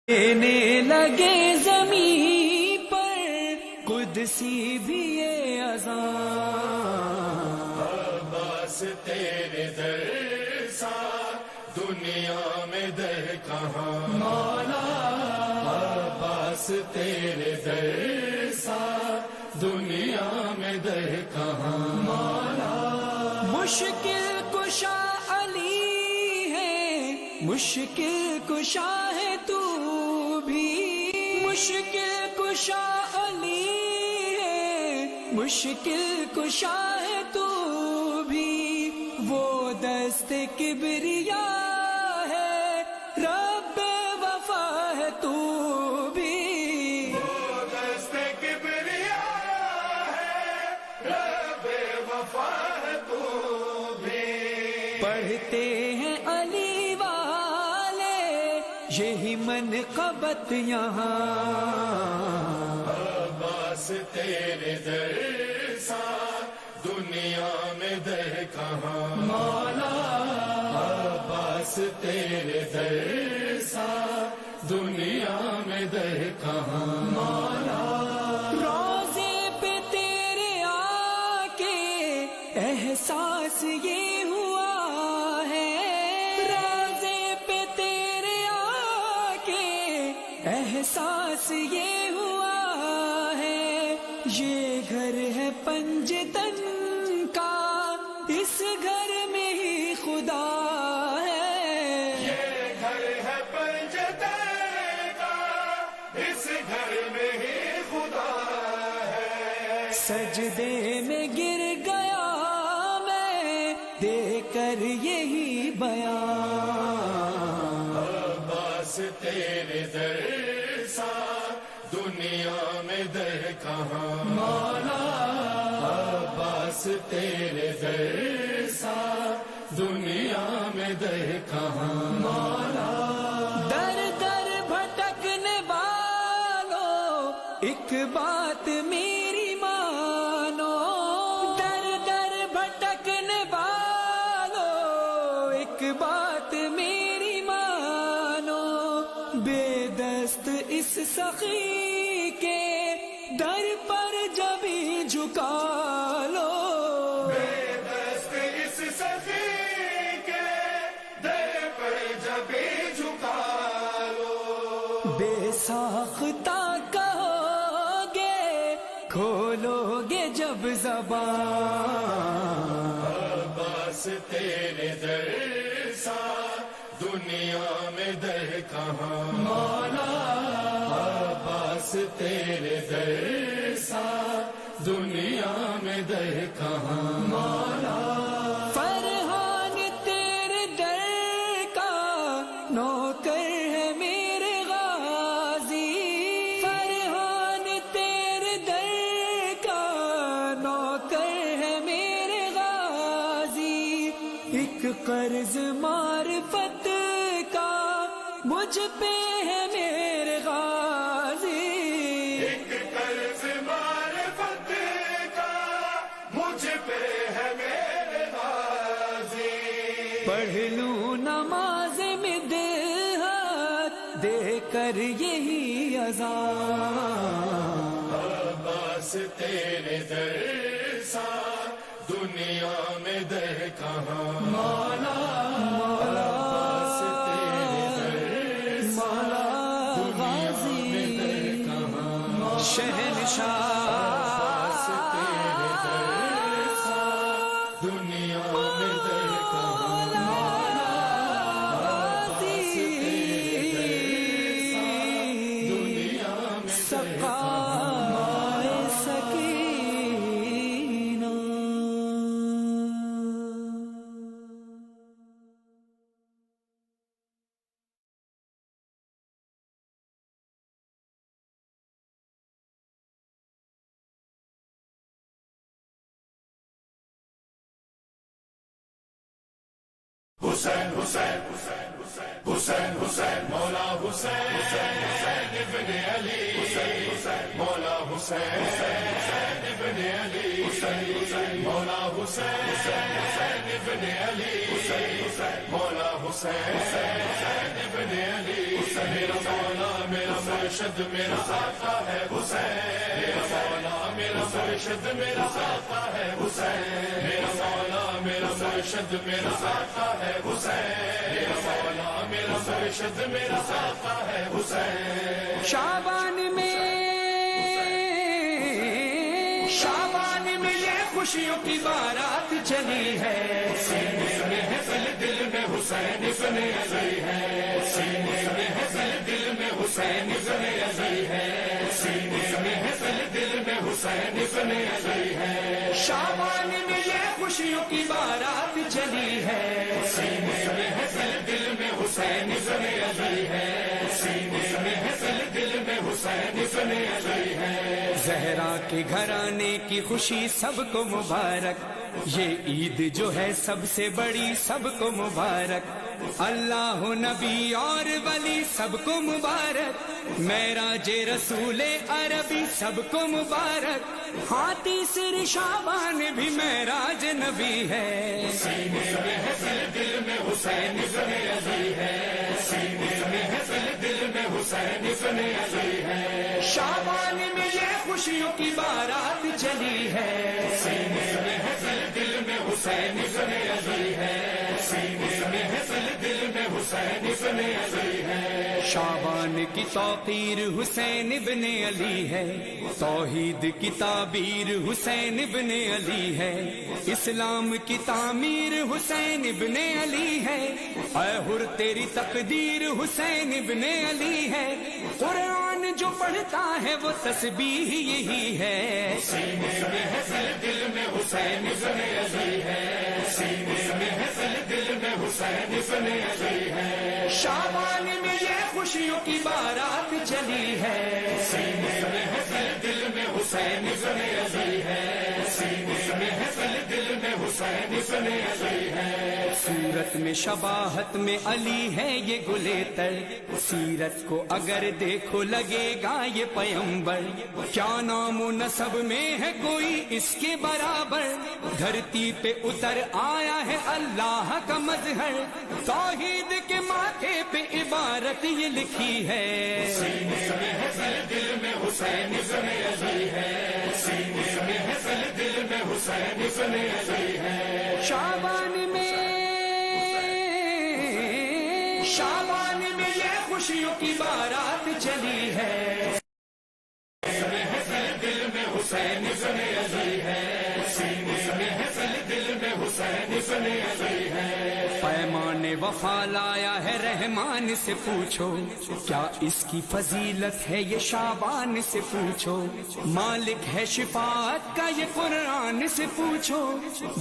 دینے لگے زمین پر قدسی بھی یہ اذان، عباس تیرے در سا دنیا میں در کہاں، مولا عباس تیرے در سا دنیا میں در کہاں، مولا مشکل کشا علی ہے، مشکل کشا ہے تو بھی، مشکل کشا علی ہے، مشکل کشا ہے تو بھی، وہ دست کبریا ہے رب وفا ہے تو بھی، وہ دست کبریا ہے رب وفا ہے تو بھی، پڑھتے ہیں علی والے یہی منقبت یہاں، عباس تیرے در سا دنیا میں در کہاں، مولا عباس تیرے در سا دنیا میں در کہاں، روزے پہ تیرے آ کے احساس یہ ہوا ہے، روزے پہ تیرے آ کے احساس یہ ہوا ہے، یہ گھر ہے پنجتن کا، اس گھر میں ہی خدا ہے، یہ گھر ہے پنجتن کا، اس گھر میں ہی خدا ہے، سجدے میں گر گیا میں دے کر یہی بیان، عباس تیرے در سا دنیا میں در کہاں، عباس تیرے در سا دنیا میں در کہاں، در در بھٹکنے والوں ایک بات میری مانو، در در بھٹکنے والوں ایک بات میری مانو، بے دست اس سخی کے در پر جبھی جھکا لو، دست اس سخی کے در پر جبھی جھکا لو، بے ساختہ کہو گے کھولو گے جب زبان، عباس تیرے در سا دنیا میں در کہاں، عباس تیرے در سا دنیا میں در کہاں، فرحان تیرے در کا نوکر ہے میرے غازی، فرحان تیرے در کا نوکر ہے میرے غازی، ایک قرض معرفت کا مجھ پہ ہے میرے غازی، ایک قرض معرفت کا مجھ پہ ہے میرے غازی، پڑھ لوں نماز میں دہت دے کر یہی اذان، عباس تیرے در سا دنیا میں در کہاں، عباس تیرے در سا دنیا میں در کہاں، شہنشاہ عباس تیرے در سا دنیا میں در کہاں، عباس تیرے در سا دنیا میں در سقائے سکینہ، حسین حسین حسین حسین مولا حسین حسین ابن علی مولا حسین ابن علی مولا حسین حسین ابن علی مولا حسین حسین ابن علی میرا مولا میرا مرشد میرا آقا ہے حسین میرا مولا میرا مرشد میرا آقا ہے حسین میرا مولا میرا مرشد میرا آقا ہے حسین میرا مولا میرا مرشد میرا آقا ہے حسین شعبان میں یہ خوشیوں کی بارات چلی ہے، سینے میں ہے دل دل میں حسین ابن علی ہے، سینے میں ہے دل میں حسین ابن علی ہے، سینے میں ہے دل میں حسین ابن علی ہے، شعبان میں یہ خوشیوں کی بارات چلی ہے، سینے میں ہے دل میں حسین ابن علی ہے، سینے میں ہے دل میں حسین ابن علی ہے، زہرا کے گھرانے کی خوشی سب کو مبارک، یہ عید جو ہے سب سے بڑی سب کو مبارک، اللہ نبی اور ولی سب کو مبارک، معراج رسول عربی سب کو مبارک، ہاں تیسری شعبان بھی معراج نبی ہے، سینے میں ہے دل میں حسین ابن علی ہے، سینے میں ہے دل میں حسین ابن علی ہے، شعبان میں یہ خوشیوں کی بارات چلی ہے، سینے میں ہے دل میں حسین ابن علی ہے، سینے میں ہے دل میں حسین ابن علی ہے، شعبان کی توقیر حسین ابن علی ہے، توحید کی تعبیر حسین ابن علی ہے، اسلام کی تعمیر حسین ابن علی ہے، اے حر تیری تقدیر حسین ابن علی ہے، قرآن جو پڑھتا ہے وہ تسبیح یہی ہے، سینے میں ہے دل میں حسین ابن علی ہے، سینے میں ہے دل میں حسین ابن علی ہے، شعبان میں یہ خوشیوں کی بارات چلی ہے، سینے میں ہے دل میں حسین ابن علی ہے، سینے میں ہے دل میں حسین ابن علی ہے، سورت میں شباہت میں علی ہے یہ گلیتر، سیرت کو اگر دیکھو لگے گا یہ پیمبر، کیا نام و نسب میں ہے کوئی اس کے برابر، دھرتی پہ اتر آیا ہے اللہ کا مظہر، توحید کے ماتھے پہ عبارت یہ لکھی ہے، سینے میں ہے دل میں حسین ابن علی ہے، سینے میں ہے دل میں حسین ابن علی ہے، شعبان میں یہ خوشیوں کی بارات چلی ہے، دل میں حسین ابن علی ہے، سینے میں ہے دل میں حسین ابن علی ہے، پیمان وفا لایا ہے رحمان سے پوچھو، کیا اس کی فضیلت ہے یہ شعبان سے پوچھو، مالک ہے شفاعت کا یہ قرآن سے پوچھو،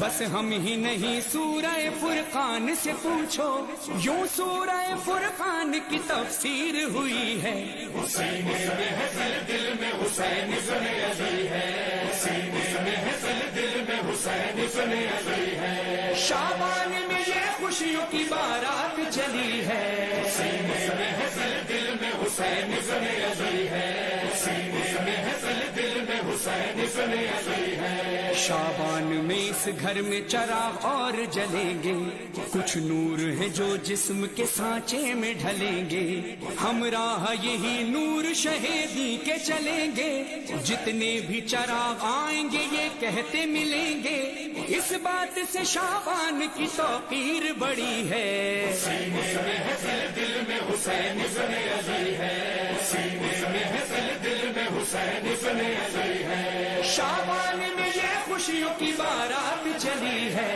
بس ہم ہی نہیں سورہ فرقان سے پوچھو، یوں سورہ فرقان کی تفسیر ہوئی ہے، سینے میں ہے دل میں حسین ابن علی ہے، سینے میں ہے دل میں حسین ابن علی ہے، شعبان میں یہ خوشیوں کی بارات چلی ہے، سینے میں ہے دل میں حسین ابن علی ہے، سینے میں ہے دل میں حسین ابن علی ہے، شعبان میں اس گھر میں چراغ اور جلیں گے، کچھ نور ہے جو جسم کے سانچے میں ڈھلیں گے، ہمراہ یہی نور شہیدی کے چلیں گے، جتنے بھی چراغ آئیں گے یہ کہتے ملیں گے، اس بات سے شعبان کی توقیر بڑی ہے، سینے میں ہے دل میں حسین ابن علی ہے، سینے میں ہے دل میں حسین ابن علی ہے، شعبان میں یہ خوشیوں کی بارات چلی ہے،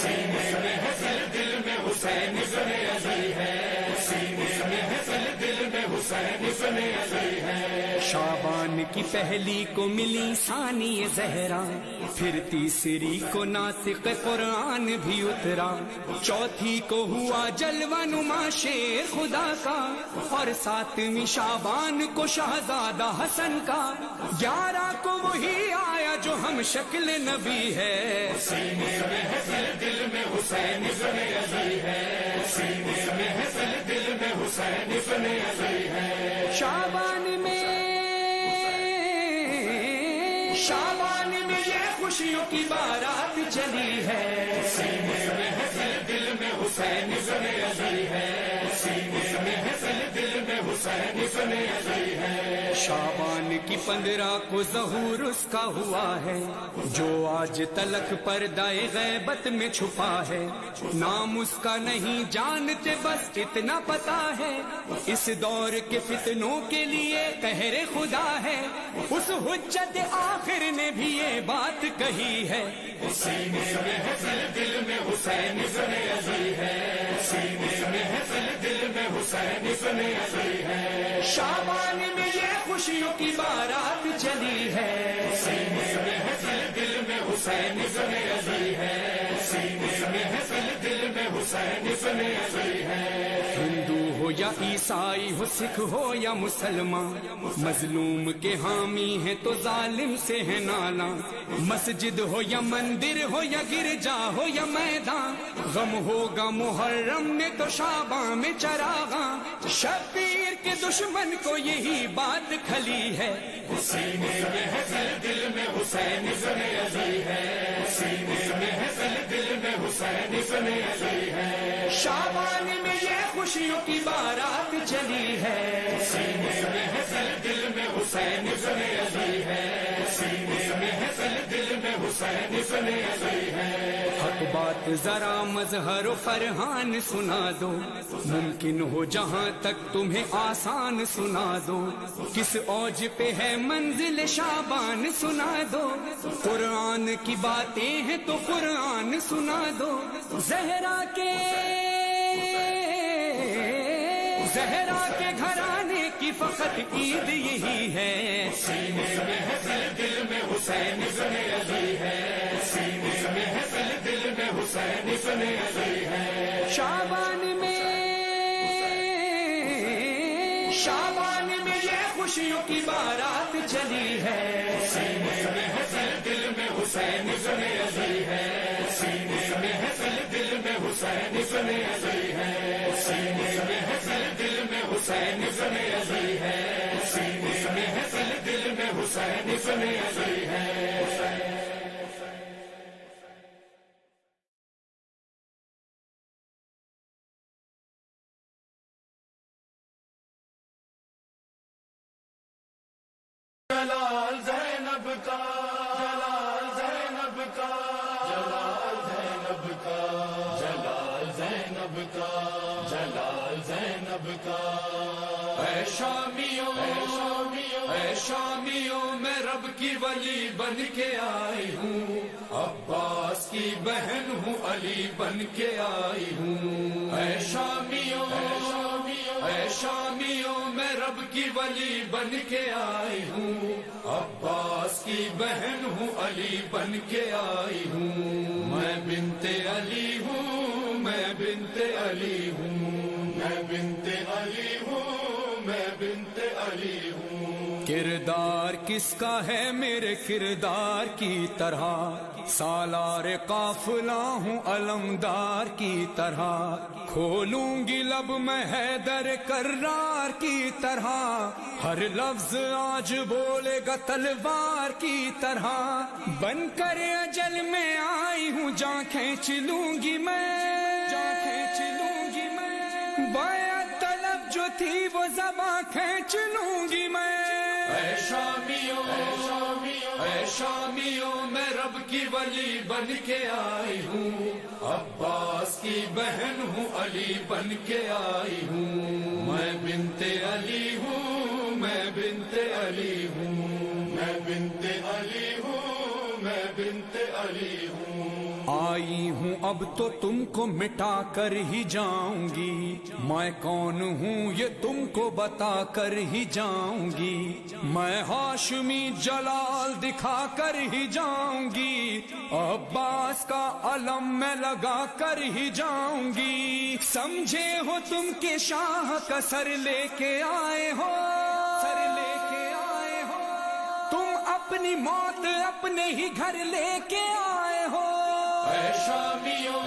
سینے میں ہے دل میں حسین ابن علی ہے، سینے میں ہے دل میں حسین ابن علی ہے، شعبان کی پہلی کو ملی ثانی زہرا، پھر تیسری کو ناطق قرآن بھی اترا، چوتھی کو ہوا جلوہ نما شیر خدا کا، اور ساتویں شعبان کو شہزادہ حسن کا، 11 کو وہی آیا جو ہم شکل نبی ہے، سینے میں ہے دل میں حسین ابن علی ہے، سینے میں ہے دل میں حسین ابن علی ہے، شعبان میں یہ خوشیوں کی بارات چلی علی ہے، سینے میں ہے دل میں حسین ابن علی ہے، سینے میں ہے دل میں حسین ابن علی ہے۔ شعبان کی 15 کو ظہور اس کا ہوا ہے، جو آج تلک پردہ غیبت میں چھپا ہے، نام اس کا نہیں جانتے بس اتنا پتا ہے، اس دور کے فتنوں کے لیے قہر خدا ہے، اس حجت آخر نے بھی یہ بات کہی ہے، سینے میں ہے دل میں حسین ابن علی ہے، سینے میں ہے دل میں حسین ابن علی ہے۔ شعبان میں یہ خوشیوں کی بارات چلی ہے، سینے میں ہے دل میں حسین ابن علی ہے، سینے میں ہے دل میں حسین ابن علی ہے۔ ہندو ہو یا عیسائی ہو، سکھ ہو یا مسلمان، مظلوم کے حامی ہیں تو ظالم سے ہے نالاں، مسجد ہو یا مندر ہو یا گرجا ہو یا میدان، غم ہوگا محرم میں تو شعبان میں چراغاں، شبیر کے دشمن کو یہی بات کھلی ہے، سینے میں ہے دل میں حسین ابن علی ہے، سینے میں ہے دل میں حسین ابن علی ہے۔ شعبان میں یہ خوشیوں کی بارات چلی ہے، سینے میں ہے دل میں حسین ابن علی ہے، سینے میں ہے دل میں حسین ابن علی ہے۔ حق بات ذرا مظہر و فرحان سنا دو، ممکن ہو جہاں تک تمہیں آسان سنا دو، کس اوج پہ ہے منزل شعبان سنا دو، قرآن کی باتیں ہیں تو قرآن سنا دو، زہرا کے گھرانے کی فقط عید یہی ہے، سینے میں ہے دل میں حسین ابن علی ہے، سینے میں ہے دل میں حسین ابن علی ہے۔ شعبان میں یہ خوشیوں کی بارات چلی ہے، سینے میں ہے دل میں حسین ابن علی ہے، سینے میں ہے دل میں حسین ابن علی ہے، سینے میں ہے دل میں حسین ابن علی ہے، سینے میں ہے دل میں حسین ابن علی ہے۔ جلال زینب کا، جلال زینب کا، جلال زینب کا، جلال زینب کا، جلال زینب کا۔ اے شامیوں، اے شامیوں، میں رب کی ولی بن کے آئی ہوں، عباس کی بہن ہوں، علی بن کے آئی ہوں، اے شامیوں، اے شامیوں، میں رب کی ولی بن کے آئی ہوں، عباس کی بہن ہوں، علی بن کے آئی ہوں، میں بنت علی ہوں، میں بنت علی ہوں، میں بنت علی ہوں، میں بنت علی ہوں۔ کردار کس کا ہے میرے کردار کی طرح، سالار قافلہ ہوں علمدار کی طرح، کھولوں گی لب میں حیدر کرار کی طرح، ہر لفظ آج بولے گا تلوار کی طرح، بن کر اجل میں آئی ہوں، جان کھینچ لوں گی میں، جان کھینچ لوں گی میں، بیعت طلب جو تھی وہ زباں کھینچ لوں گی میں۔ اے شامیوں، اے شامیوں، میں رب کی ولی بن کے آئی ہوں، عباس کی بہن ہوں، علی بن کے آئی ہوں، میں بنت علی ہوں، میں بنت علی ہوں، میں بنت علی ہوں، میں بنت علی ہوں۔ آئی ہوں اب تو تم کو مٹا کر ہی جاؤں گی، میں کون ہوں یہ تم کو بتا کر ہی جاؤں گی، میں ہاشمی جلال دکھا کر ہی جاؤں گی، عباس کا علم میں لگا کر ہی جاؤں گی، سمجھے ہو تم کہ شاہ کا سر لے کے آئے ہو، سر لے کے آئے ہو، تم اپنی موت اپنے ہی گھر لے کے آئے ہو۔ اے شامیوں،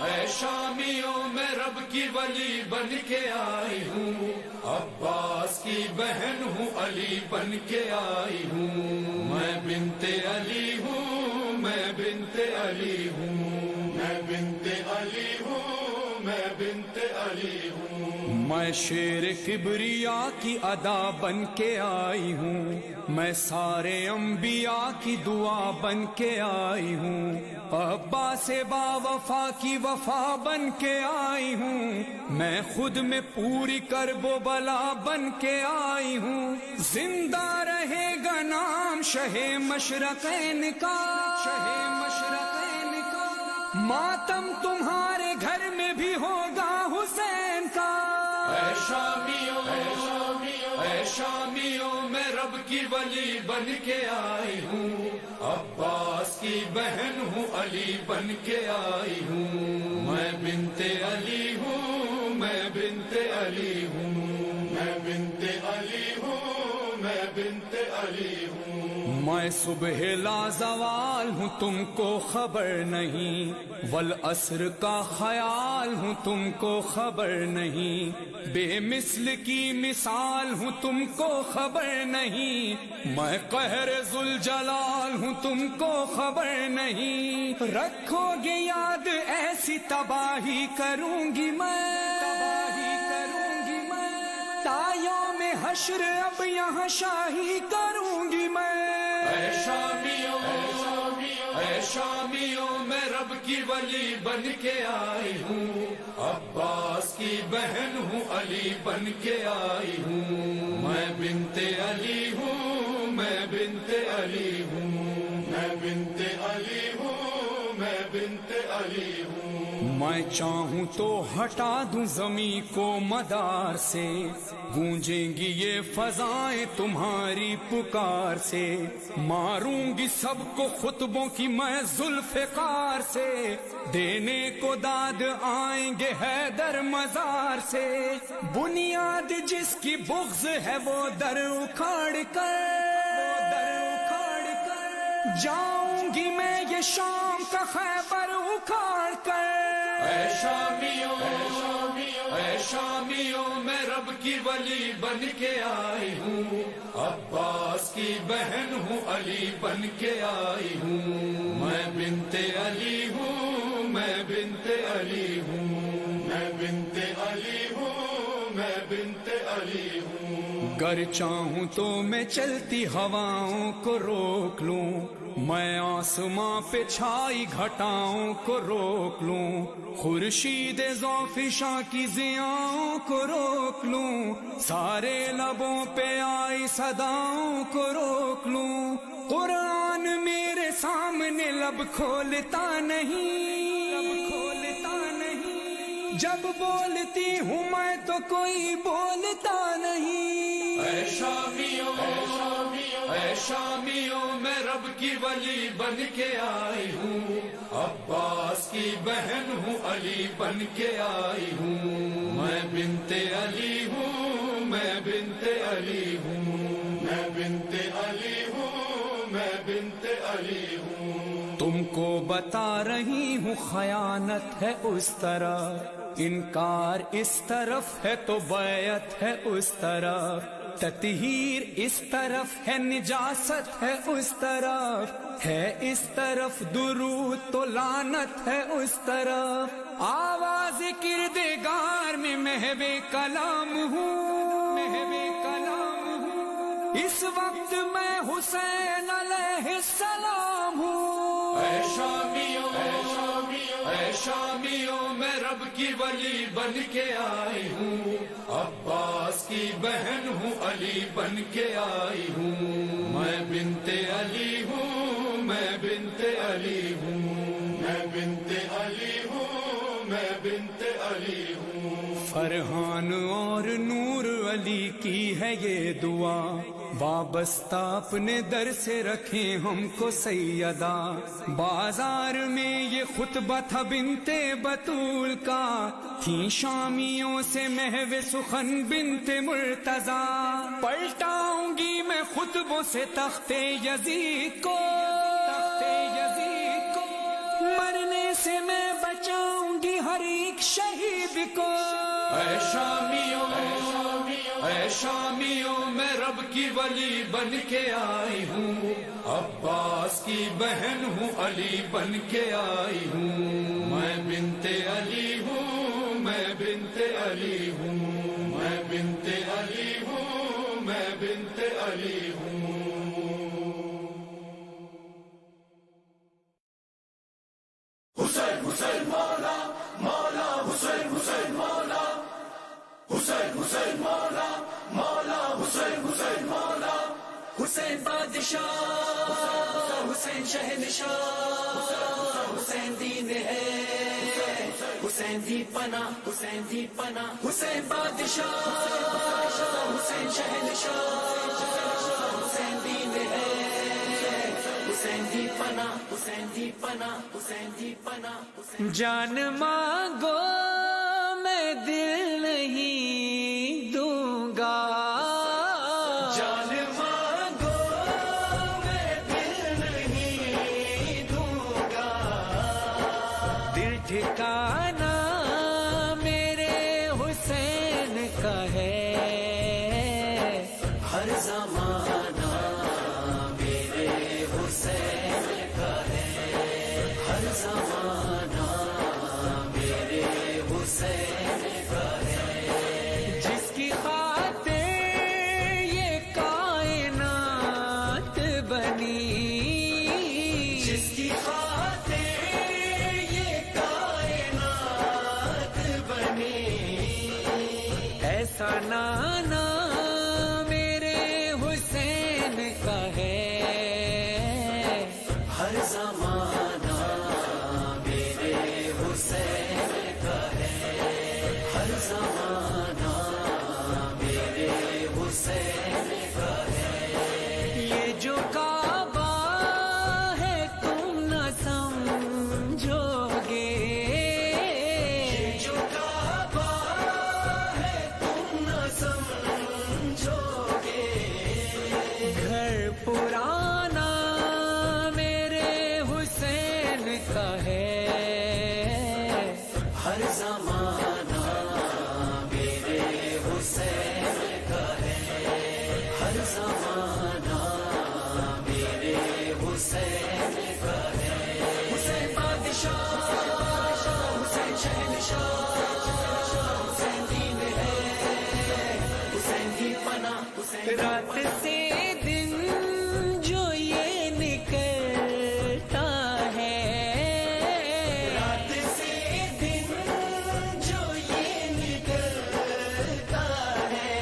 اے شامیوں، میں رب کی ولی بن کے آئی ہوں، عباس کی بہن ہوں، علی بن کے آئی ہوں، میں بنت علی ہوں، میں بنت علی ہوں، میں بنت علی ہوں، میں بنت علی ہوں، میں شیر کبریا کی ادا بن کے آئی ہوں، میں سارے انبیاء کی دعا بن کے آئی ہوں، عباس با وفا کی وفا بن کے آئی ہوں، میں خود میں پوری کرب و بلا بن کے آئی ہوں، زندہ رہے گا نام شہ مشرقین کا، شہ مشرقین کا، ماتم تمہارے گھر میں بھی ہوگا حسین کا، اے شامیوں، اے شامیوں، میں رب کی ولی بن کے آئی ہوں، عباس کی بہن ہوں، علی بن کے آئی ہوں، میں بنت علی ہوں، میں بنت علی ہوں، میں بنت علی ہوں، میں بنت علی ہوں، میں صبح لازوال ہوں تم کو خبر نہیں، والعصر کا خیال ہوں تم کو خبر نہیں، بے مثل کی مثال ہوں تم کو خبر نہیں، میں قہر ذوالجلال ہوں تم کو خبر نہیں، رکھو گے یاد ایسی تباہی کروں گی میں، تباہی کروں گی میں، تا یوم حشر اب یہاں شاہی کروں گی میں، اے شامیوں، اے شامیوں، میں رب کی ولی بن کے آئی ہوں، عباس کی بہن ہوں، علی بن کے آئی ہوں، میں بنت علی ہوں، میں بنت علی ہوں، میں بنت علی ہوں، میں بنت علی ہوں، میں چاہوں تو ہٹا دوں زمیں کو مدار سے، گونجیں گی یہ فضائیں تمہاری پکار سے، ماروں گی سب کو خطبوں کی میں ذوالفقار سے، دینے کو داد آئیں گے حیدر مزار سے، بنیاد جس کی بغض ہے وہ در اکھاڑ کر، وہ در اکھاڑ کر، جاؤں گی میں یہ شام کا خیبر اکھاڑ کر، اے شامیوں، اے شامیوں، میں رب کی ولی بن کے آئی ہوں، عباس کی بہن ہوں، علی بن کے آئی ہوں، میں بنت علی ہوں، میں بنت علی ہوں، میں بنت علی ہوں، میں بنت علی ہوں، گر چاہوں تو میں چلتی ہواؤں کو روک لوں، میں آسماں پہ چھائی گھٹاؤں کو روک لوں، خورشید ذوالفشاں کی ضیاؤں کو روک لوں، سارے لبوں پہ آئی صداؤں کو روک لوں، قرآن میرے سامنے لب کھولتا نہیں، لب کھولتا نہیں، جب بولتی ہوں میں تو کوئی بولتا نہیں، اے شامیوں، اے شامیوں، میں رب کی ولی بن کے آئی ہوں، عباس کی بہن ہوں، علی بن کے آئی ہوں، میں بنت علی ہوں، میں بنت علی ہوں، میں بنت علی ہوں، میں بنت علی ہوں، تم کو بتا رہی ہوں خیانت ہے اس طرف، انکار اس طرف ہے تو بیعت ہے اس طرف، تطہیر اس طرف ہے نجاست ہے اس طرف، ہے اس طرف درود تو لعنت ہے اس طرف، آواز کردگار میں محو کلام ہوں، محو کلام ہوں، اس وقت میں حسین علیہ السلام ہوں، اے شامیوں، اے شامیوں، میں رب کی ولی بن کے آئی ہوں، عباس کی بہن ہوں، علی بن کے آئی ہوں، میں بنت علی ہوں، میں بنت علی ہوں، میں بنت علی ہوں، میں بنت علی ہوں، فرحان اور نور علی کی ہے یہ دعا، وابستہ اپنے در سے رکھیں ہم کو سیدہ، بازار میں یہ خطبہ تھا بنت بطول کا، تھی شامیوں سے محو سخن بنت مرتضیٰ، پلٹاؤں گی میں خطبوں سے تخت یزید کو، تخت یزید کو، مرنے سے میں بچاؤں گی ہر ایک شہید کو، اے شامیوں، اے شامیوں میں رب کی ولی بن کے آئی ہوں، عباس کی بہن ہوں علی بن کے آئی ہوں، میں بنت علی ہوں، میں بنت علی ہوں، میں بنت علی ہوں، میں بنت علی ہوں۔ حسین حسین مولا مولا حسین حسین مولا حسین حسین مولا مولا حسین حسین مولا حسین بادشاہ حسین شہنشاہ حسین دین ہے حسین دی پناہ حسین دی پناہ حسین بادشاہ حسین شہنشاہ حسین دین ہے حسین دی پناہ حسین دی پناہ حسین دی پناہ جان مانگو میں دل نہیں دوں گا جان مانگو میں دل نہیں دوں گا دل ٹھکانا میرے حسین کا ہے ہر زمانہ میرے حسین کا ہے ہر زمانہ میرے حسین کا ہے جس کی خاطر یہ کائنات بنی جس کی خاطر یہ کائنات بنی ایسا نانا میرے حسین کا ہے ہر زمانہ میرے حسین کا ہے ہر زمانہ میرے حسین کا ہے یہ جو کعبہ ہے تم نہ سمجھو گے یہ جو کعبہ ہے تم نہ سمجھو گے گھر پرانا میرے حسین کا ہے ہر زمانہ میرے حسین کا ہے ہر زمانہ میرے حسین کا ہے حسین بادشاہ حسین شہنشاہ حسین دین ہے حسین کی پناہ حسین رات سے دن جو یہ نکلتا ہے رات سے دن جو یہ نکلتا ہے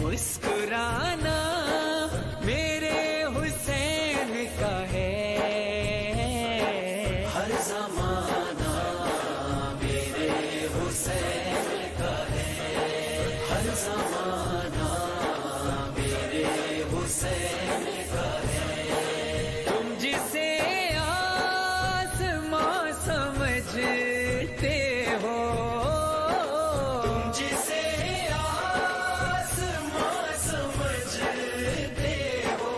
مسکرانا میرے حسین کا ہے ہر زمانہ میرے حسین کا ہے ہر زمانہ میرے حسین کا ہے تم جسے آسماں سمجھتے ہو تم جسے آسماں سمجھتے ہو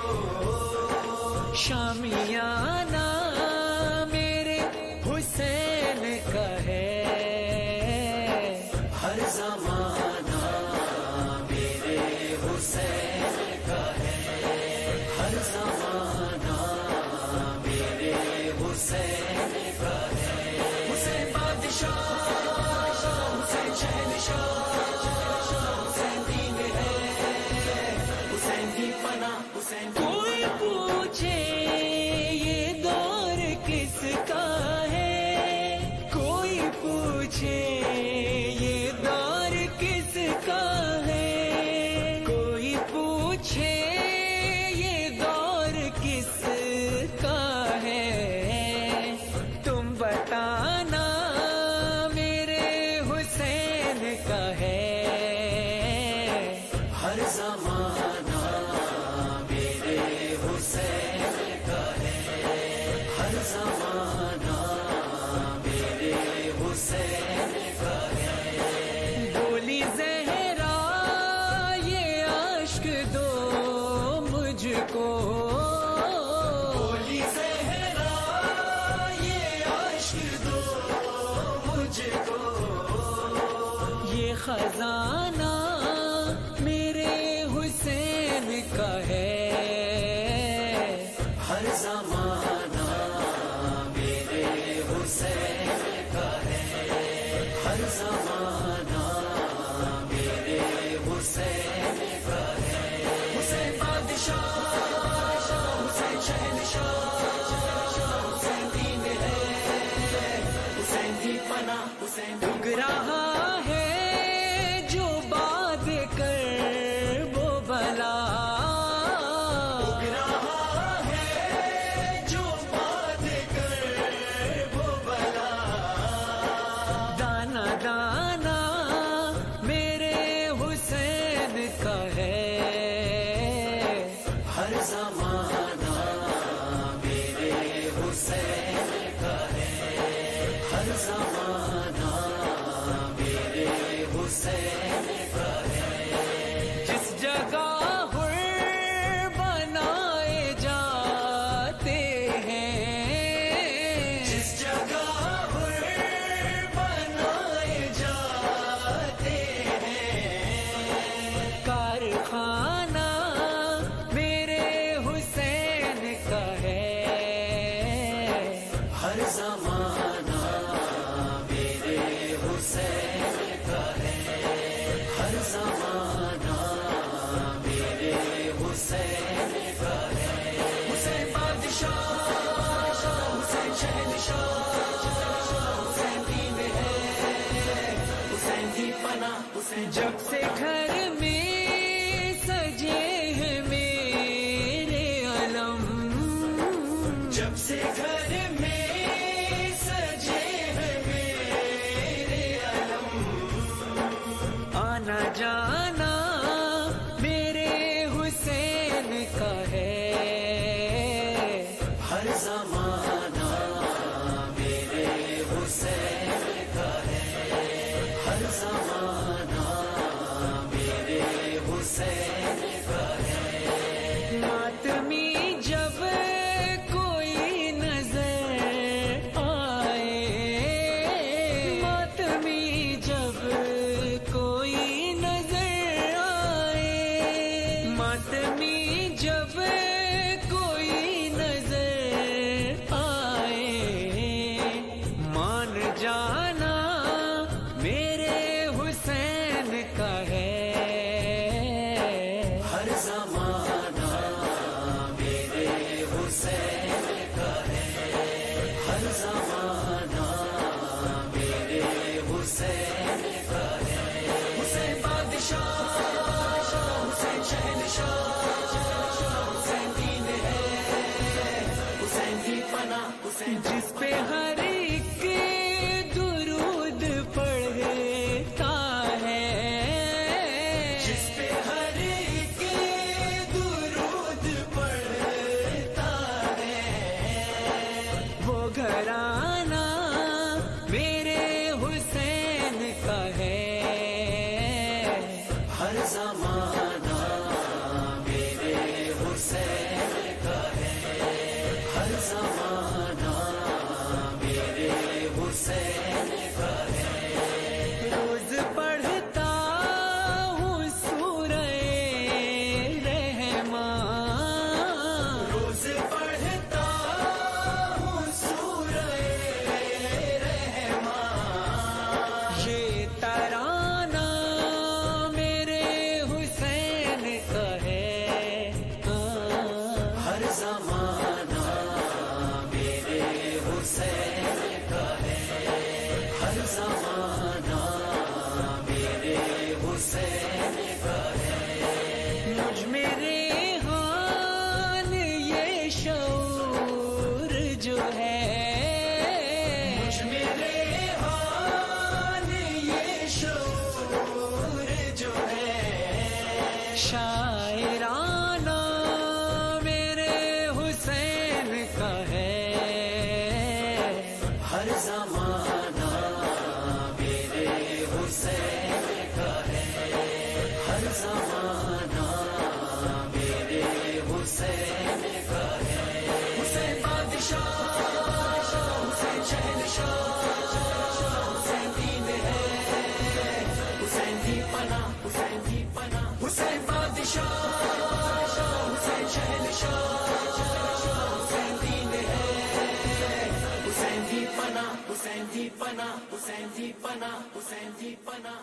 شامیانہ میرے حسین کا ہے ہر زمانہ میرے حسین کا ہے ہر زمانہ میرے حسین کا ہے حسین بادشاہ حسین شہنشاہ حسین دین ہے حسین کی پناہ حسین کوئی پوچھے یہ دور کس کا ہے کوئی پوچھے یہ دور کس کا ہے کوئی پوچھے یہ دور کس کا ہے تم بتانا میرے حسین کا ہے ہر زمانہ میرے حسین کا ہے ہر زمانہ میرے حسین کا ہے بولی زہرا یہ عشق دو مجھ کو بولی زہرا یہ عشق دو مجھ کو یہ خزانہ زمانہ میرے حسین کا ہے، حسین بادشاہ، حسین شہنشاہ، حسین دین ہے، حسین کی پناہ، حسین ڈگ رہا ہے جو بات کر وہ بلا، ڈگ رہا ہے جو بات کر وہ بلا، دانا دانا میرے حسین کا ہے، ہر زمانہ میرے حسین کا ہے، ہر زمانہ میرے حسین کا ہے، جس جگہ حر بنائے جاتے ہیں، جس جگہ حر بنائے جاتے ہیں، کارخانہ میرے حسین کا ہے، ہر زمانہ میرے حسین کا ہے، ہر زمانہ میرے حسین کا ہے، حسین بادشاہ، حسین شہنشاہ، حسین دین ہے، حسین کی پناہ، حسین جب سے گھر میں سجے ہیں میرے علم، جب سے گھر میں سجے ہیں میرے علم، آنا جانا میرے حسین کا ہے، ہر زمانہ میرے حسین کا ہے، ہر زمانہ میرے حسین کا ہے، ماتمی جب کوئی نظر آئے، ماتمی جب کوئی نظر آئے، ماتمی جب کوئی نظر آئے، مان جانا میرے حسین کا ہے، ہر زمانہ میرے حسین کا ہے، ہر زمانہ میرے حسین کا ہے، حسین بادشاہ، حسین شہنشاہ، حسین دین ہے، حسین کی پناہ، حسین جس پہ ہر ایک درود پڑھتا ہے، جس پہ ہر ایک درود پڑھتا ہے، وہ گھرانہ میرے حسین کا ہے، ہر زمانہ میرے حسین کا ہے، ہر زمانہ میرے حسین کا ہے، روز پڑھتا ہوں سورہ رحمان، روز پڑھتا ہوں سورہ رحمان، یہ ترانہ میرے حسین کا ہے، ہر زمانہ میرے حسین کا ہے، ہر زمانہ میرے حسین کا ہے، مجھ میں ریحان یہ شعور جو ہے، مجھ میں ریحان یہ شعور جو ہے، شاعرانہ میرے حسین کا ہے، ہر زمانہ میرے حسین کا ہے، ہر زمانہ میرے حسین کا ہے، حسین بادشاہ، حسین شہنشاہ، حسین دین ہے، حسین کی پناہ، حسین کی پناہ، حسین بادشاہ، حسین شہنشاہ، حسین دین ہے، حسین کی پناہ، حسین جی پناہ، حسین جی پناہ، حسین جی پناہ.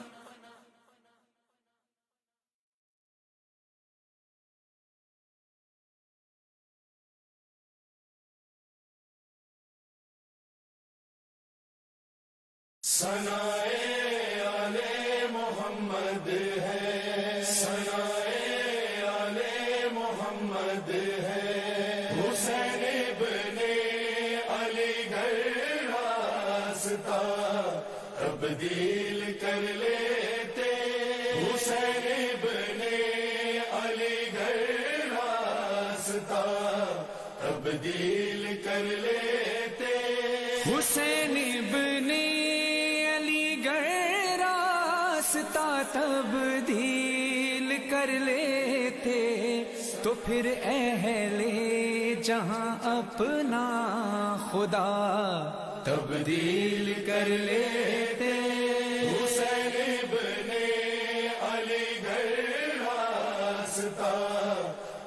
ثنائے آل محمد ہے، ثنائے آل محمد ہے، حسین ابن علی گھر راستہ تبدیل کر لیتے، حسین ابن علی گھر راستہ تبدیل کر لیتے. حسین ابن علی گھر راستہ تبدیل کر لیتے تو پھر اہل جہاں اپنا خدا تبدیل کر لیتے. حسین ابن علی گھر راستہ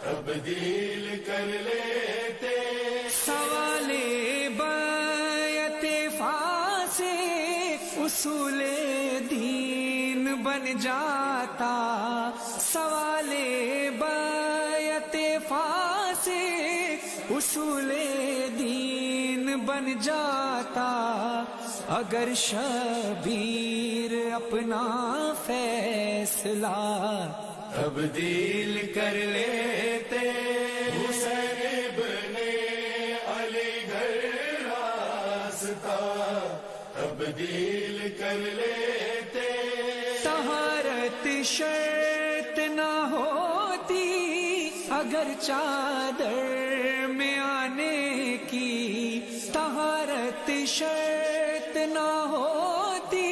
تبدیل کر لیتے. سوال بیعت فاسے اصول دین بن جاتا، سوال بیعت فاسے اصول دین بن جاتا. اگر شبیر اپنا فیصلہ تبدیل کر لیتے. حسین ابن علی گھر راستہ تبدیل کر لیتے. طہارت شرط نہ ہوتی اگر چادر میں آنے کی، طہارت شرط نہ ہوتی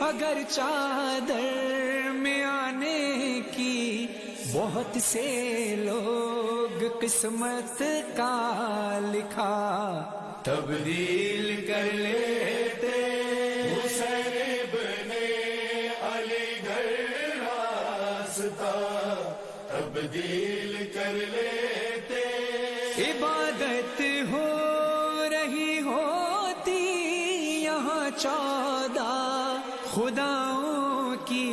اگر چادر میں آنے کی. بہت سے لوگ قسمت کا لکھا تبدیل کر لیتے. حسین ابن علی گھر راستہ تبدیل کر لیتے. عبادت ہو رہی ہوتی یہاں 14 خداؤں کی،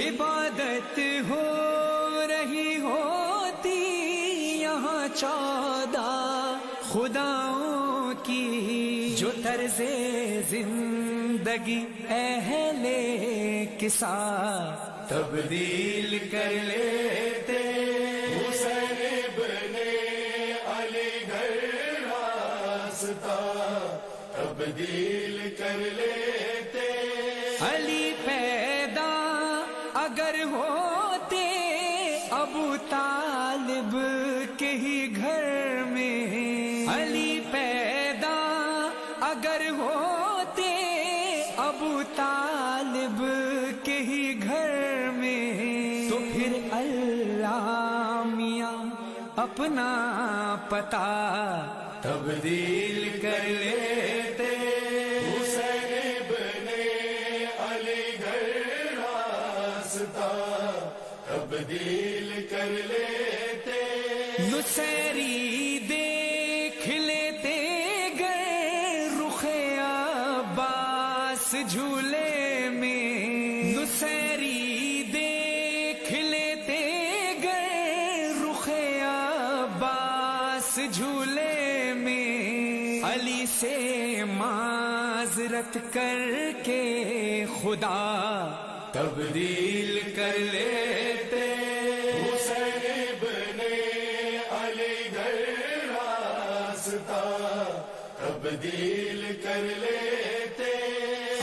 عبادت ہو رہی ہوتی یہاں 14 خداؤں کی. جو طرز زندگی اہل کسا تبدیل کر لیتے. حسین ابن علی گھر راستہ تبدیل کر لیتے. علی پیدا اگر ہوتے ابو طالب کے ہی گھر میں، علی پیدا اگر ہوتے ابو طالب کے ہی گھر میں تو پھر اللہ میاں اپنا پتہ تبدیل کر لیتے. حسین ابن علی گھر راستہ تبدیل کر لیتے. نصیری دیکھ لیتے گئے رخ عباس جھولے میں، نصیری دیکھ لیتے گئے رخ عباس جھولے میں. علی سے معذرت کر کے خدا تبدیل کر لیتے. حسین ابن علی گھر راستہ تبدیل کر لیتے.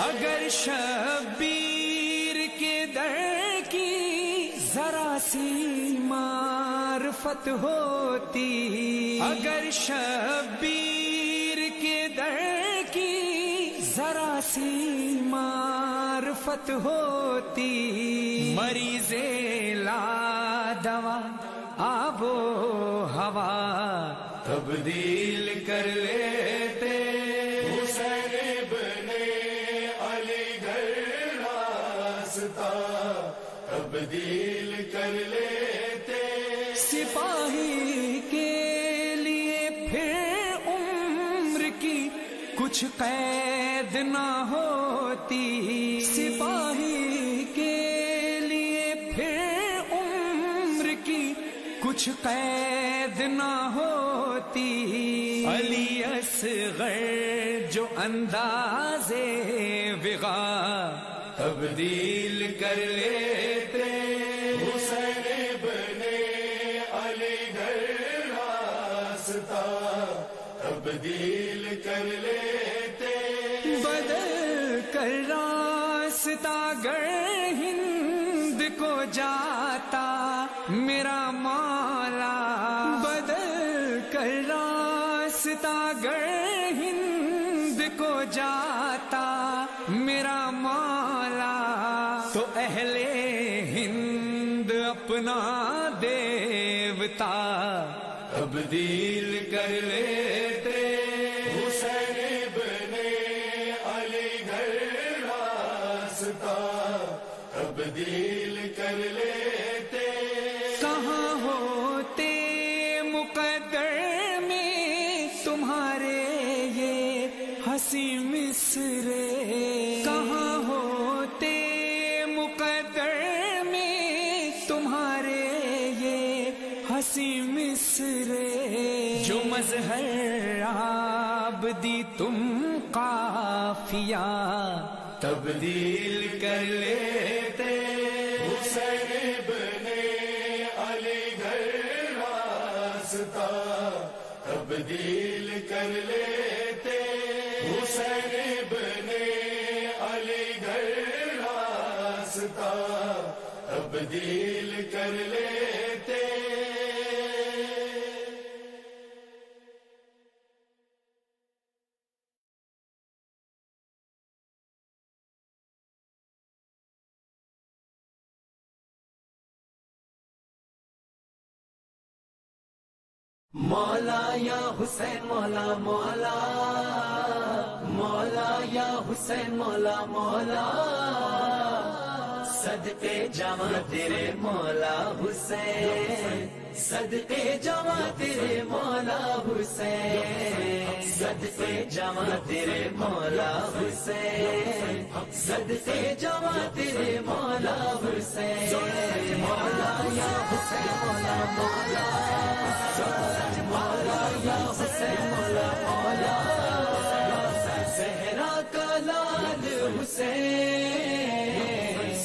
اگر شبیر کے در کی ذرا سی معرفت ہوتی، اگر شبیر کے در کی ذرا سی معرفت ہوتی، مریض لا دوا آب و ہوا تبدیل کر لیتے. حسین ابن علی گھر راستہ تبدیل کر لیتے. سپاہی کے لیے پھر عمر کی کچھ قید نہ ہوتی سپاہی کے لیے پھر عمر کی کچھ قید نہ ہوتی علی اصغر جو انداز وغا تبدیل کر لیتے حسین ابن علی گھر راستہ تبدیل کر لیتے بدل کر راستہ گر ہند کو جاتا میرا مولا بدل کر راستہ گر ہند کو جاتا میرا مولا تو اہل ہند اپنا دیوتا تبدیل کر لیتے حسین ابن علی گھر راستہ تبدیل کر لیتے کہاں ہوتے مقدر میں تمہارے یہ ہنسی مصرے کہاں ہوتے مقدر میں تمہارے یہ ہنسی مصرے جو مظہر عابدی تم قافیہ تبدیل کر لیتے حسین ابن علی گھر راستہ تبدیل کر لیتے حسین ابن علی گھر راستہ تبدیل کر لیتے مولا یا حسین مولا مولا مولا یا حسین مولا مولا صدقے جمع تیرے مولا حسین صدقے جمع تیرے مولا حسین صدقے جمع تیرے مولا حسین صدقے جمع تیرے مولا حسین مولا یا حسین مولا مولا مولا یا حسین مولا مولا زہرا کا لال حسین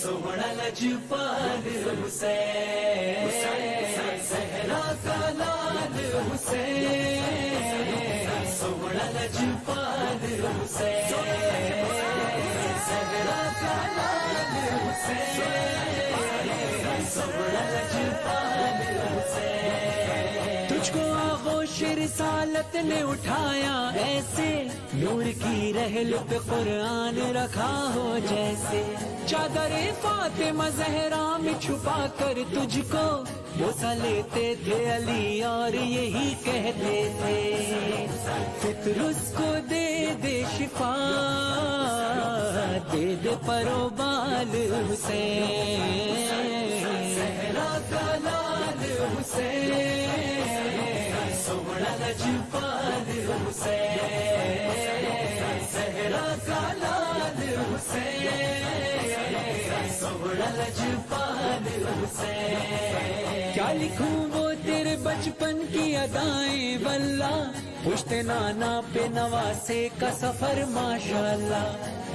سونا لجپال حسین زہرا کا لال حسین سونا لجپال حسین زہرا کا لال حسین سونا لجپال حسین تجھ کو آغوش رسالت نے اٹھایا ایسے نور کی رحل پہ قرآن رکھا ہو جیسے چادر فاطمہ زہرا میں چھپا کر تجھ کو بوسہ لیتے تھے علی اور یہی کہتے تھے فطر اس کو دے دے شفا دے دے پرو بال حسین زہرا کا لال حسین سونا لجپال حسین زہرا کا لال حسین سونا لجپال حسین کیا لکھوں وہ تیرے بچپن کی ادائیں واللہ پشت نانا پہ نواسے کا سفر ماشاءاللہ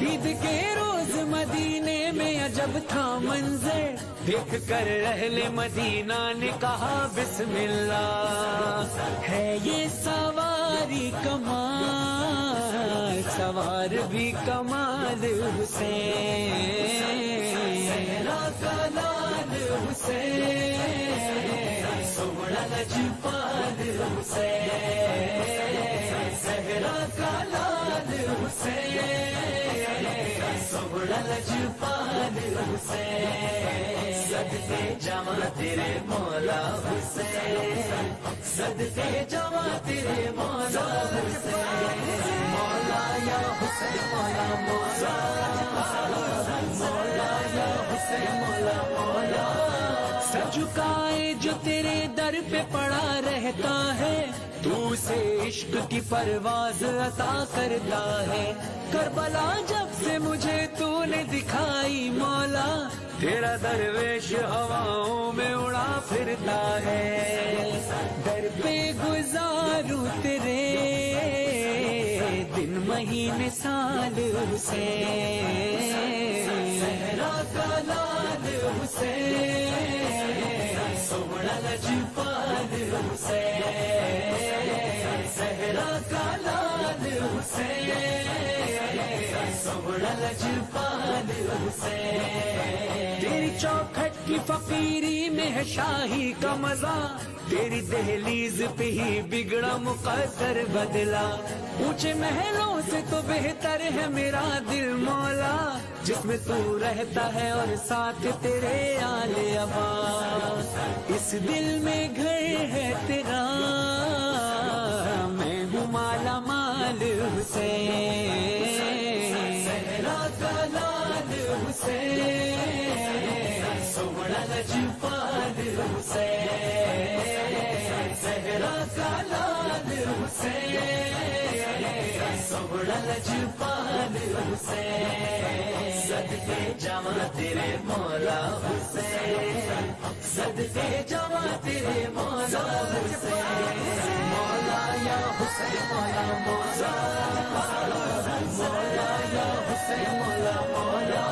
عید کے روز مدینے میں عجب تھا منظر دیکھ کر اہل مدینہ نے کہا بسم اللہ ہے یہ سواری کمال سوار بھی کمال حسین زہرا کا لال حسین سونا لجپال حسین زہرا کا لال حسین سونا لجپال حسین صدقے جمع تیرے مولا حسین صدقے جمع تیرے مولا حسین مولا یا حسین مولا مولا مولا یا حسین مولا مولا سر جھکائے جو تیرے در پہ پڑا رہتا ہے، تو اسے عشق کی پرواز عطا کرتا ہے۔ کربلا جب سے مجھے تو نے دکھائی مولا، تیرا درویش ہواؤں میں اڑا پھرتا ہے۔ در پہ گزاروں تیرے دن مہینے سال حسین، صحرا کا لال حسین، سوڑا لجپال حسین، صحرا کا لال حسین، سوڑا لجپال حسین۔ تیری چوکھٹ کی فقیری میں ہے شاہی کا مزہ، تیری دہلیز پہ ہی بگڑا مقدر بدلا۔ اونچے محلوں سے تو بہتر ہے میرا دل مولا، جس میں تو رہتا ہے اور ساتھ تیرے آل ابا۔ اس دل میں گھر ہے تیرا، میں ہوں مالا مال حسین، صحرا کا لال حسین، سوڑا لجپال حسین، صحرا کا لال حسین، سوڑا لجپال حسین۔ صدقے جواں تیرے مولا حسین، صدقے جواں تیرے مولا حسین، مولا یا حسین مولا مولا، مولا یا حسین مولا مولا۔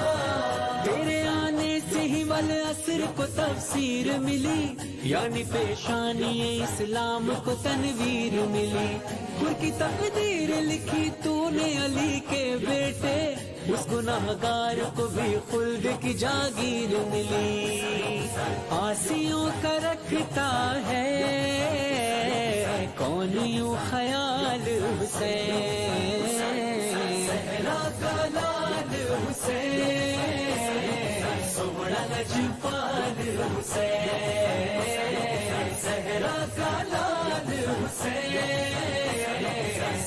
تیرے آنے سے ہی والعصر کو تفسیر ملی، یعنی پیشانی اسلام کو تنویر ملی۔ پر کی تقدیر لکھی تو نے علی کے بیٹے، اس گناہگار کو بھی خلد کی جاگیر ملی۔ آسیوں کا رکھتا ہے کون یوں خیال حسین، صحرا کا لال حسین، سوڑا لجپال حسین، صحرا کا لال حسین،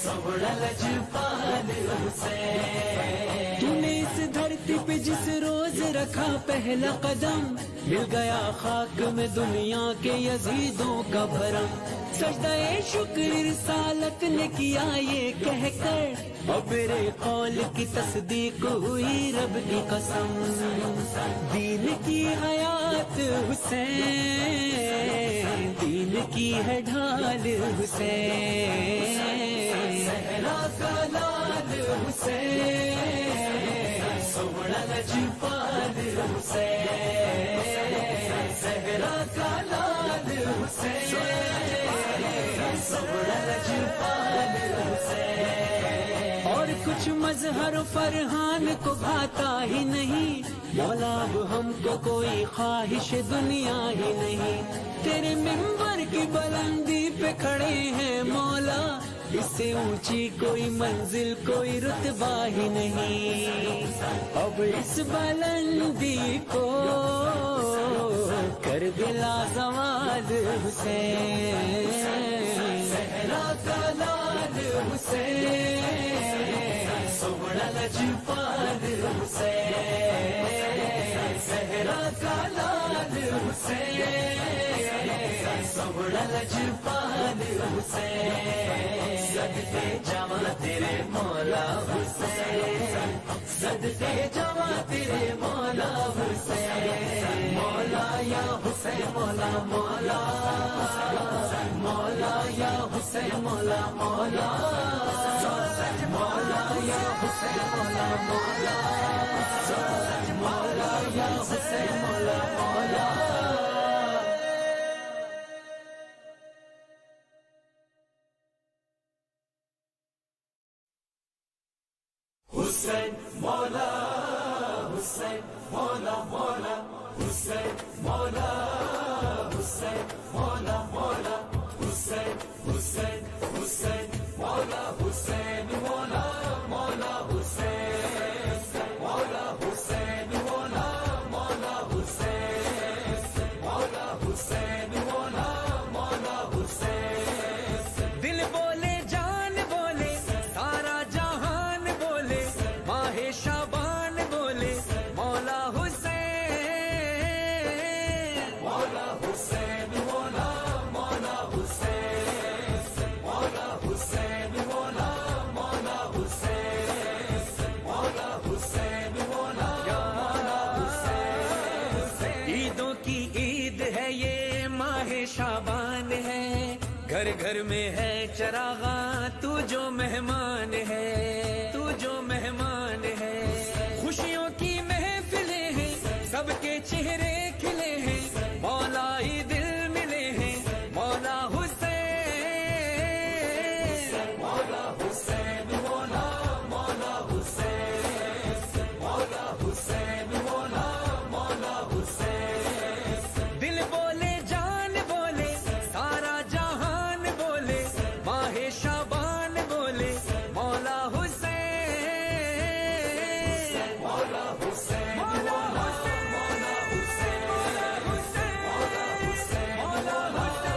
سوڑا لجپال حسین۔ تو نے اس دھرتی پہ جس روز رکھا پہلا قدم، مل گیا خاک میں دنیا کے یزیدوں کا بھرم۔ سجدہ شکر رسالت نے کیا یہ کہہ کر، اور میرے قول کی تصدیق ہوئی رب کی قسم۔ دین کی حیات حسین، دین کی ہے ڈھال حسین، صحرا کا لال حسین، سوڑا لجپال حسین، صحرا کا لال حسین، سوڑا لجپال حسین۔ اور کچھ مظہر فرحان کو بھاتا ہی نہیں، مولا اب ہم کو کوئی خواہش دنیا ہی نہیں۔ تیرے منبر کی بلندی پہ کھڑے ہیں مولا، اس سے اونچی کوئی منزل کوئی رتبہ ہی نہیں۔ اب اس بلندی کو کر دلا زوال حسین، صحرا کا لال حسین، سوڑا لجپال حسین، صحرا کا لال حسین، سوڑا لجپال حسین۔ صدقے جواں تیرے مولا حسین، صدقے جواں تیرے مولا حسین، مولا یا حسین مولا مولا، مولا یا حسین مولا مولا، مولا یا حسین مولا مولا، مولا یا حسین مولا مولا۔ حسین مولا، حسین مولا مولا، حسین مولا، حسین مولا مولا، حسین حسین حسین مولا، حسین مولا مولا، حسین مولا، حسین مولا مولا، حسین مولا، حسین مولا مولا، حسین۔ دل بولے جان بولے سارا جہان بولے، ماہ شعبان بولے مولا حسین، مولا گھر میں ہے چراغاں تو جو مہمان ہے، تو جو مہمان ہے، خوشیوں کی محفلیں ہیں، سب کے چہرے کھلے ہیں، مولا ہی دل ملے ہیں، مولا حسین، مولا حسین، مولا مولا حسین، مولا حسین، مولا مولا حسین، دل بولے جان بولے سارا جہان بولے، ماہ شعبان بولے مولا حسین، مولا حسین، مولا حسین، مولا حسین، مولا حسین، مولا حسین،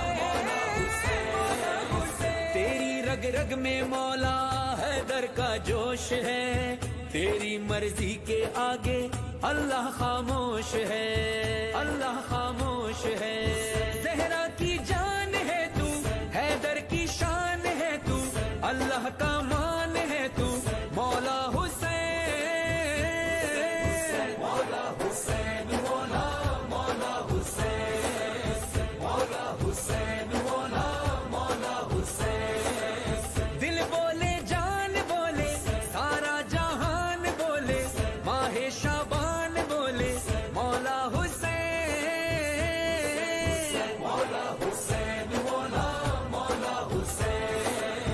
مولا حسین، تیری رگ رگ میں مولا حیدر کا جوش ہے، تیری مرضی کے آگے اللہ خاموش ہے، اللہ خاموش ہے، زہرا کی جان ہے تو، حیدر کی شان ہے تو، اللہ کا مان ہے تو، مولا حسین، مولا حسین، مولا مولا حسین، مولا حسین، مولا مولا حسین، دل بولے جان بولے سارا جہان بولے، ماہ شعبان بولے مولا حسین، مولا حسین، مولا مولا حسین،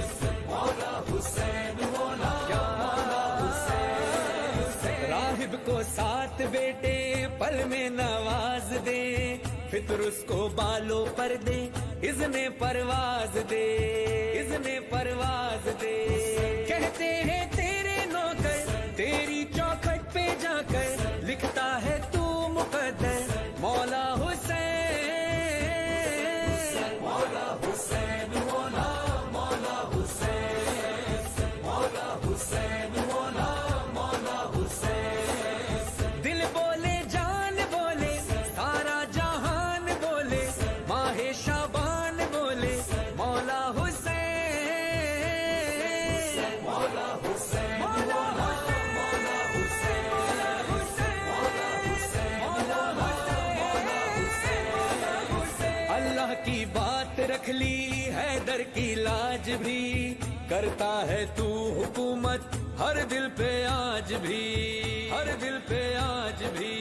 مولا حسین، مولا مولا حسین، راہب کو 7 بیٹے پل میں نواز دے، فطر اس کو بالوں پر دے، اذن پرواز دے، اذن پرواز دے، کہتے ہیں تیرے نوکر تیری چوکھٹ پہ جا کر لکھتا ہے تو مقدر، مولا حسین، مولا حسین، مولا مولا حسین، مولا حسین، مولا مولا حسین، دل بولے جان بولے سارا جہان بولے، ماہ شعبان بولے مولا حسین، مولا حسین، مولا حسین، مولا حسین، مولا حسین، مولا حسین، مولا حسین، اللہ کی بات رکھ لی حیدر کی لاج بھی، کرتا ہے تو حکومت ہر دل پہ آج بھی، ہر دل پہ آج بھی،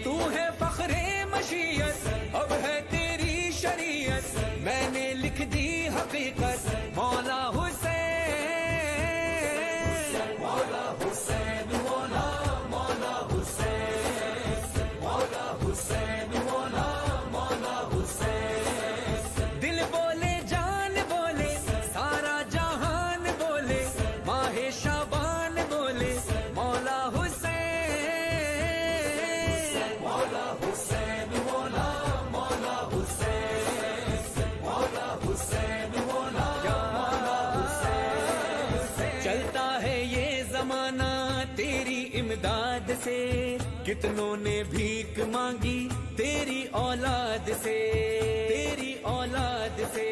تو ہے فخر مشیت اب ہے تیری شریعت، میں نے لکھ دی حقیقت مولا حسین، مولا حسین، مولا مولا حسین، مولا حسین، مولا مولا حسین، دل بولے جان بولے سارا جہان بولے، ماہ شعبان بولے مولا حسین، مولا حسین، مولا مولا حسین، مولا حسین، مولا مولا حسین، چلتا ہے یہ زمانہ تیری امداد سے، کتنوں نے بھیک مانگی تیری اولاد سے، تیری اولاد سے،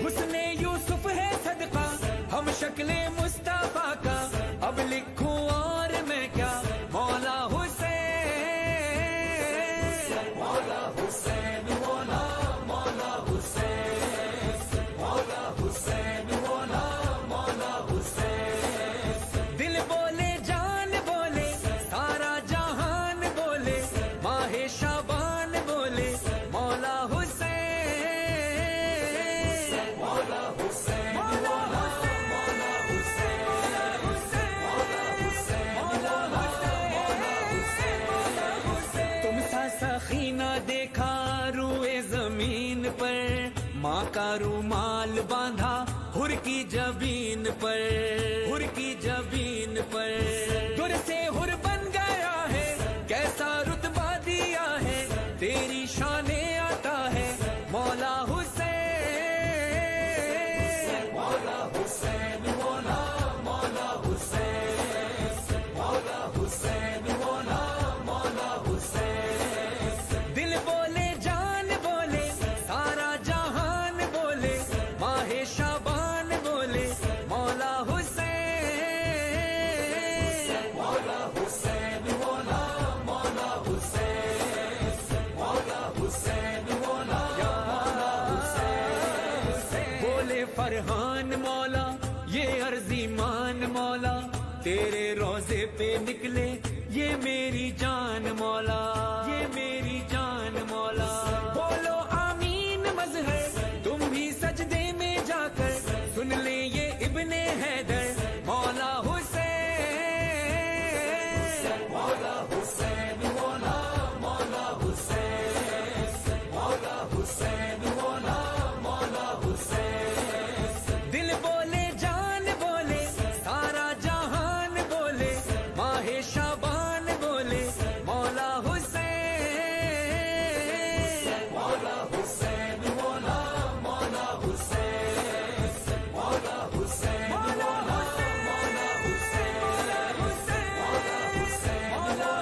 حسن یوسف ہے صدقہ ہم شکل مصطفیٰ کا، اب لکھوں اور میں کیا مولا حسین، مولا حسین، مولا مولا حسین، مولا حسین، مولا مولا حسین، دل بولے جان بولے سارا جہان بولے، ماہ شعبان بولے مولا حسین، مولا حسین، مولا حسین، مولا حسین، مولا حسین، مولا حسین، مولا حسین، تم سا سخینہ دیکھا روئے زمین پر، ماں کا رومال باندھا ہر کی جبین پر، ہر کی جبین پر، گر سے ہر بن گیا ہے، کیسا رتبہ دیا ہے، تیری شان آتا ہے مولا حسین، مولا حسین، مولا مولا حسین، مولا حسین، مولا مولا حسین، دل بولے جان بولے سارا جہان بولے، ماہ شعبان بولے مولا حسین، مولا تیرے روزے پہ نکلے یہ میری جان مولا، یہ میری جان مولا۔ بولو آمین مظہر تم بھی سجدے میں جا کر، سن لیں یہ ابن حیدر مولا حسین، مولا حسین مولا، مولا حسین، مولا حسین مولا، مولا حسین۔ دل بولے جان بولے سارا جہان بولے، ماہ شعبان بولے مولا حسین، مولا حسین مولا، مولا حسین، مولا حسین مولا، مولا حسین، مولا حسین، مولا حسین، مولا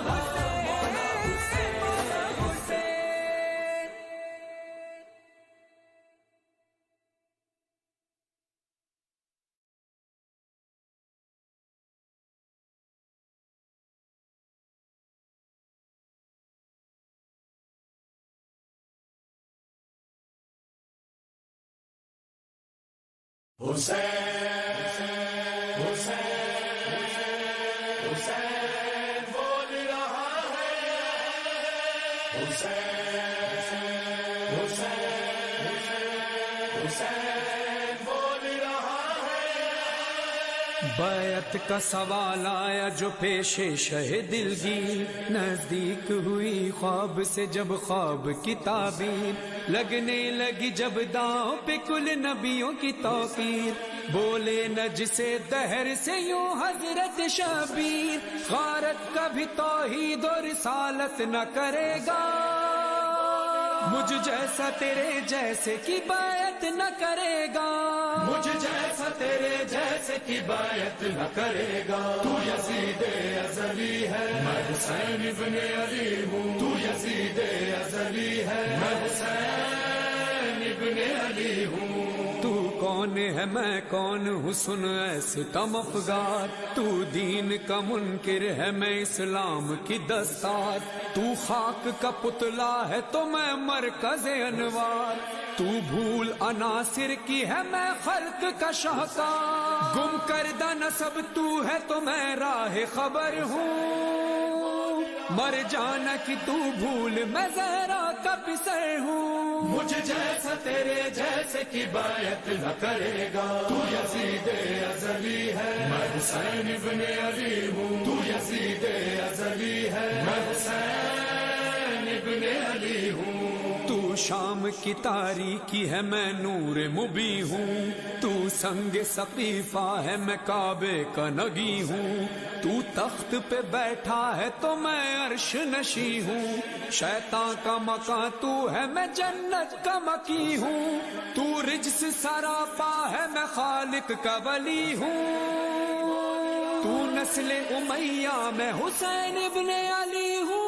حسین، مولا حسین۔ حسین حسین حسین بول رہا ہے، حسین حسین حسین بول رہا ہے۔ بیعت کا سوال آیا جو پیش شہ دلگیر، نزدیک ہوئی خواب سے جب خواب کی تعبیر، لگنے لگی جب داؤں پہ کل نبیوں کی توقیر، بولے نہ جسے دہر سے یوں حضرت شبیر، غارت کبھی توحید و رسالت نہ کرے گا، مجھ جیسا تیرے جیسے کی بیعت نہ کرے گا، مجھ جیسا تیرے جیسے کی بیعت نہ کرے گا۔ تو یزید ازلی ہے میں حسین ابن علی ہوں، تو یزید ازلی ہے میں حسین ابن علی ہوں۔ تو کون ہے میں کون ہوں سن اے ستم افگار، تو دین کا منکر ہے میں اسلام کی دستار، تو خاک کا پتلا ہے تو میں مرکز انوار، تو بھول عناصر کی ہے میں خلق کا شاہکار، گم کردہ نسب تو ہے تو میں راہ خبر ہوں، مر جانا کی تو بھول میں زہرا کا پسر ہوں، مجھ جیسا تیرے جیسے کی بیعت نہ کرے گا۔ تو یزید ازلی ہے میں حسین ابن علی ہوں، تو یزید ازلی ہے میں حسین ابن علی ہوں۔ تو شام کی تاریکی ہے میں نور مبی ہوں، تو سنگ سقیفہ ہے میں کعبے کا نگی ہوں، تو تخت پہ بیٹھا ہے تو میں عرش نشی ہوں، شیطان کا مکان تو ہے میں جنت کا مکی ہوں، تو رجس سراپا ہے میں خالق کا ولی ہوں، تو نسل امیہ میں حسین ابن علی ہوں،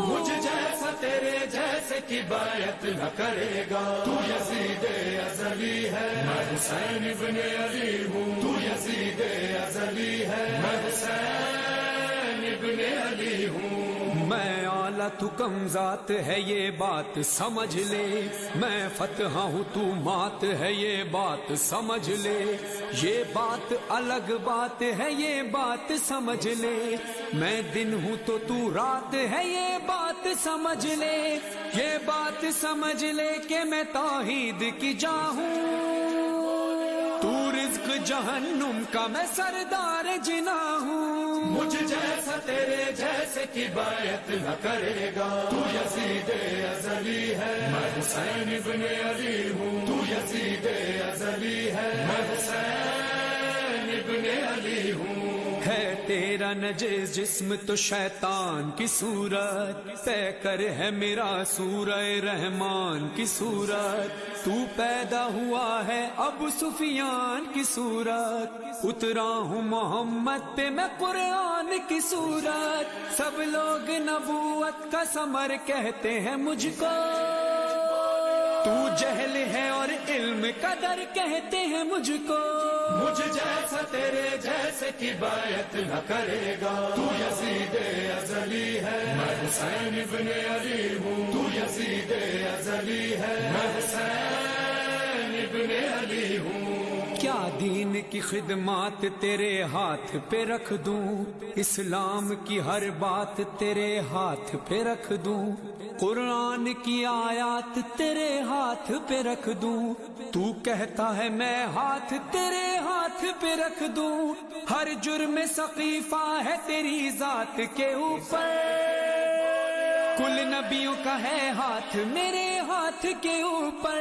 مجھ جیسا تیرے جیسے کی بیعت نہ کرے گا۔ تو یزید ازلی ہے میں حسین ابن علی ہوں، تو یزید ازلی ہے میں حسین ابن علی ہوں۔ میں اعلیٰ تو کم ذات ہے یہ بات سمجھ لے، میں فتح ہوں تو مات ہے یہ بات سمجھ لے، یہ بات الگ بات ہے یہ بات سمجھ لے، میں دن ہوں تو رات ہے یہ بات سمجھ لے، یہ بات سمجھ لے کہ میں توحید کی جاں ہوں، تو رزق جہنم کا میں سردار جنا ہوں، مجھ جیسا تیرے جیسے کی بیعت نہ کرے گا۔ تو یزید ازلی ہے میں حسین ابن علی ہوں، تو یزید ازلی ہے میں حسین ابن علی ہوں۔ ہے تیرا نجس جسم تو شیطان کی صورت، طے کر ہے میرا سورہ رحمان کی صورت، تو پیدا ہوا ہے ابو سفیان کی صورت، اترا ہوں محمد پہ میں قرآن کی صورت، سب لوگ نبوت کا ثمر کہتے ہیں مجھ کو، تو جہل ہے اور علم قدر کہتے ہیں مجھ کو، مجھ جیسا تیرے جیسے کی بیعت نہ کرے گا۔ تو یزید ازلی ہے میں حسین ابن علی ہوں، تو یزید ازلی ہے میں حسین ابن علی ہوں۔ کیا دین کی خدمات تیرے ہاتھ پہ رکھ دوں، اسلام کی ہر بات تیرے ہاتھ پہ رکھ دوں، قرآن کی آیات تیرے ہاتھ پہ رکھ دوں، تو کہتا ہے میں ہاتھ تیرے ہاتھ پہ رکھ دوں، ہر جرم سقیفہ ہے تیری ذات کے اوپر، کل نبیوں کا ہے ہاتھ میرے ہاتھ کے اوپر،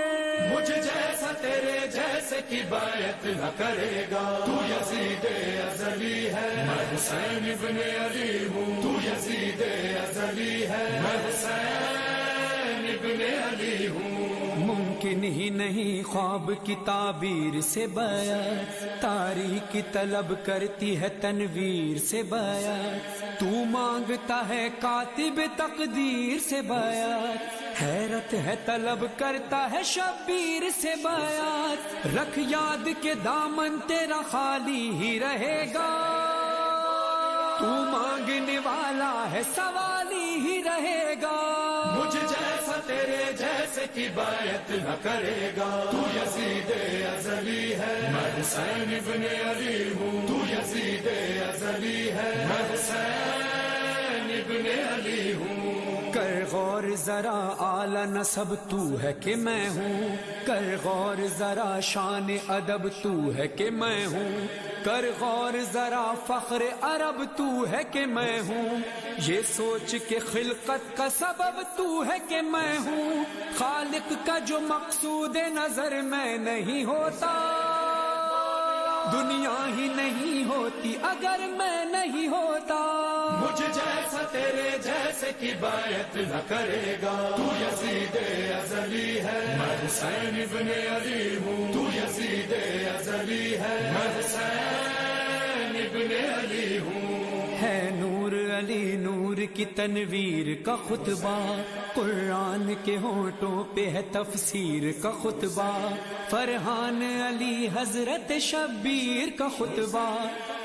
مجھ جیسا تیرے جیسے کی بیعت نہ کرے گا، تو یزید ازلی ہے میں حسین ابن علی ہوں، تو یزید ازلی ہے میں حسین ابن علی ہوں، ممکن ہی نہیں خواب کی تعبیر سے بیعت، تاریخ کی طلب کرتی ہے تنویر سے بیعت، تو مانگتا ہے کاتب تقدیر سے بیعت، حیرت ہے طلب کرتا ہے شبیر سے بیعت، رکھ یاد کے دامن تیرا خالی ہی رہے گا، تو مانگنے والا ہے سوالی ہی رہے گا، مجھ جیسا تیرے جیسے کی بیعت نہ کرے گا، تو یزید ازلی ہے میں حسین ابن علی ہوں، تو یزید ازلی ہے میں حسین ابن علی ہوں، کر غور ذرا اعلی نسب تو ہے کہ میں ہوں، کر غور ذرا شان ادب تو ہے کہ میں ہوں، کر غور ذرا فخر عرب تو ہے کہ میں ہوں، یہ سوچ کے خلقت کا سبب تو ہے کہ میں ہوں، خالق کا جو مقصود نظر میں نہیں ہوتا، دنیا ہی نہیں ہوتی اگر میں نہیں ہوتا، مجھ جیسا تیرے جیسے کی بیعت نہ کرے گا، تو یزید ازلی ہے میں حسین ابن علی ہوں، تو یزید ازلی ہے میں حسین ابن علی ہوں، ہے نور علی نور کی تنویر کا خطبہ، قرآن کے ہونٹوں پہ ہے تفسیر کا خطبہ، فرحان علی حضرت شبیر کا خطبہ،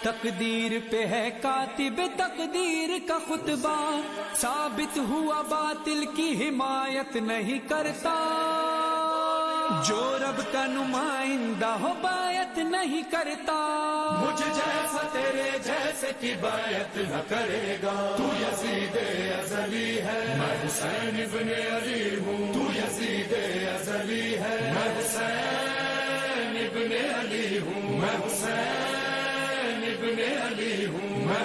تقدیر پہ ہے کاتب تقدیر کا خطبہ، ثابت ہوا باطل کی حمایت نہیں کرتا، جو رب کا نمائندہ ہو بیعت نہیں کرتا، مجھ جیسا تیرے جیسے کی بیعت نہ کرے گا، تو یزید ازلی ہے میں حسین ابن علی ہوں، تو یزید ازلی ہے میں حسین ابن علی ہوں، میں حسین ابن علی ہوں، میں